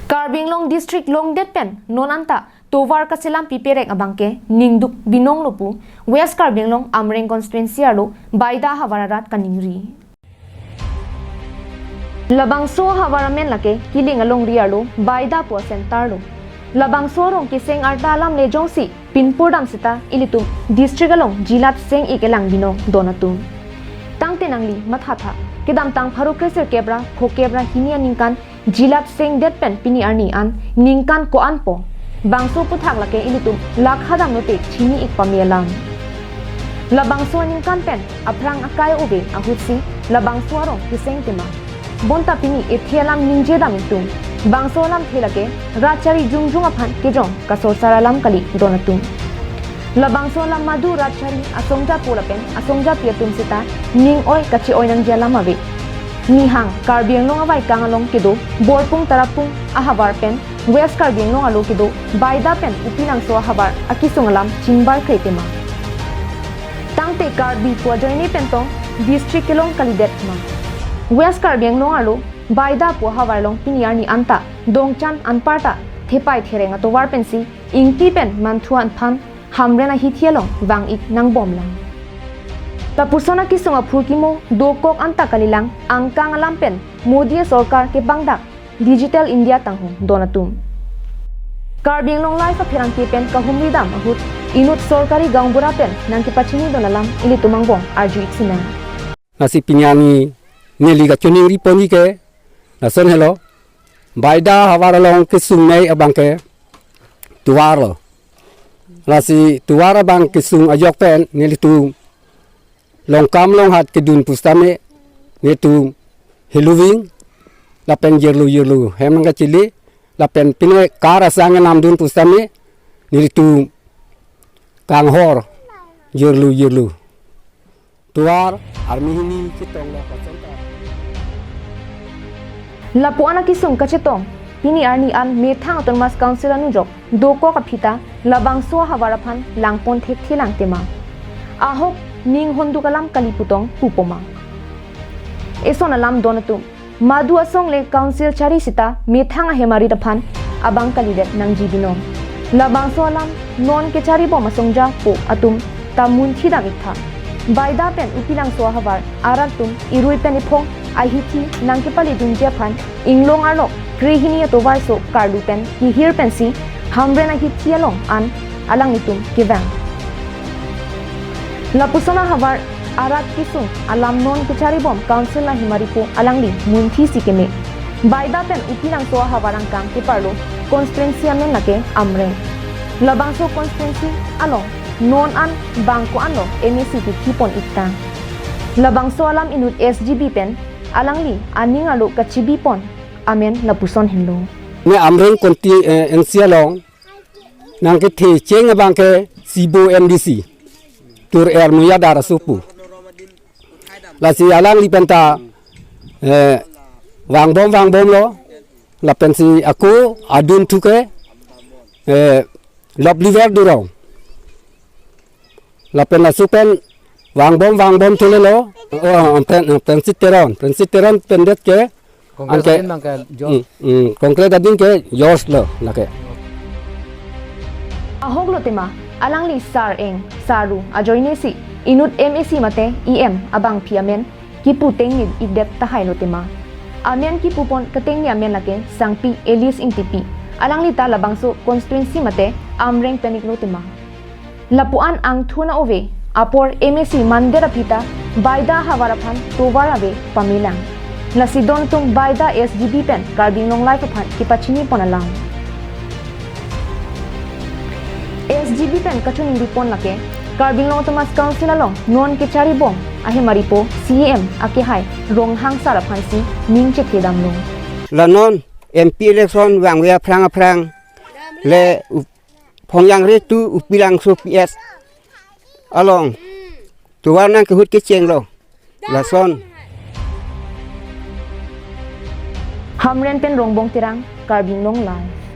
Karbinglong District Long Detpen nonanta tovar kasilam piperek abangke ningduk binong lopu West Karbinglong Amreng constituency alo baida havararat kaningri Labangso havaramen lake kiling along rialo baida po center lo Labangso rong kiseng artalam le jongsi pinpurdam sita ilitum district along jilat seng ikelang binong donatum tangte nangli mathatha kedam tang pharukresir kebra khokebra hinia ningkan jilat seng detpen pini arni an ningkan ko anpo bangso puthak lake ilitum lakhadam note chini ik pamelam labangso ningkan pen aprang akai ube ahutsi labangso arong kiseng tema bonta pini ethialam ningjedam itum bangso lam thelake rachari jungjung aphan kejong kasor saralam kali donatum labangso lam madu rachari asongja polapen asongja piatum sita ning oi kachi oi nang jalam ave Nihang Karbinglong awai kangalong kido borpung tarapung ahabar pen West Karbinglong alo kido baida pen upinang so ahabar akisungalam chimbar kretema tangte karbi puajoini pentong district kilong kalidet ma West Karbinglong alo baida pu hawarlong piniarni anta dongchan anparta thepai thereng atowar pensi ingti pen manthuan phan hamrena hithialong wang ik nang bomlang Tapusona kisunga phurkimo dokok anta kalilang angkang alampen Modi Sarkar ke bangdak Digital India tanghung donatum Karbinglong life apirang pen kahumridam ahut inut sorkari gaungbura pen nang kipachini donalam ilitumangong arju iksina nasi pinyani neliga chuni riponi ke nason hello baida hawaralong kisung nei abangke tuwaro nasi tuwara bang kisung ajok pen nelitu long kam long hat kedun pustame netu heluwing lapen yerlu hemanga chili lapen pine kara sangan namdun pustame nitu kanghor yerlu tuar armihini kitong la pasanta Lapuana kisung kachetong pini arni an methang autonomous council anujok doko kapita labangso hawaraphan langpon thek thilang tema ahok ning hondu kalam kaliputong pupoma eson alam donatum madu asong le council chari sita methang hemari daphan abang kalidet nang jibino labang so alam non ke chari bom asongja po atum tamun thida mitha baida pen upilang so habar aratum irui pen iphong ahithi nang ke pali dunja phan inglong arlo grihini atovar so karlu pen hihir pensi hambrena hithialong an alang itum kivang Lapusona habar arat kisung alam non kecari bom council la himaripo alangli munthi sikeme baida pen upinang so habarang kang kiparlo constituency amen lake amre labangso constituency alo non an bangko anlo MEC ti kipon itta labangso alam inut SGB pen alangli aning alo kachibi pon amen lapuson hinlo ne amreng konti ensialong nang ke the cheng abangke sibo MDC tur air muya dara supu la si alang li penta wang bom lo la pensi aku adun tuke lob liver durong la pen la supen wang bom tule lo pensiteron pendet ke anke konkret adin ke yos lo lake ahog lo tema alangli sar eng saru ajoine si inut MEC mate EM abang piamen kipu tengni idet tahai lotema amen kipu pon keteng ni amen lake sangpi Elias ingtipi alangli ta labangso constituency mate amreng penik lotema lapuan ang thuna ove apor MEC mandera pita baida hawaraphan towarave pamilang lasidon tum baida SGB pen Karbinglong life aphan kipachini ponalang SGB pen kachun ripon lake Karbinglong Autonomous Council along non ke chari bom ahe maripo CM ake hai ronghang sara phansi ning che thedam lo lanon MP election wang we aprang le phongyang re tu upilang so PS along tuwana ke hut ke cheng lo la son hamren pen rongbong tirang Karbinglong live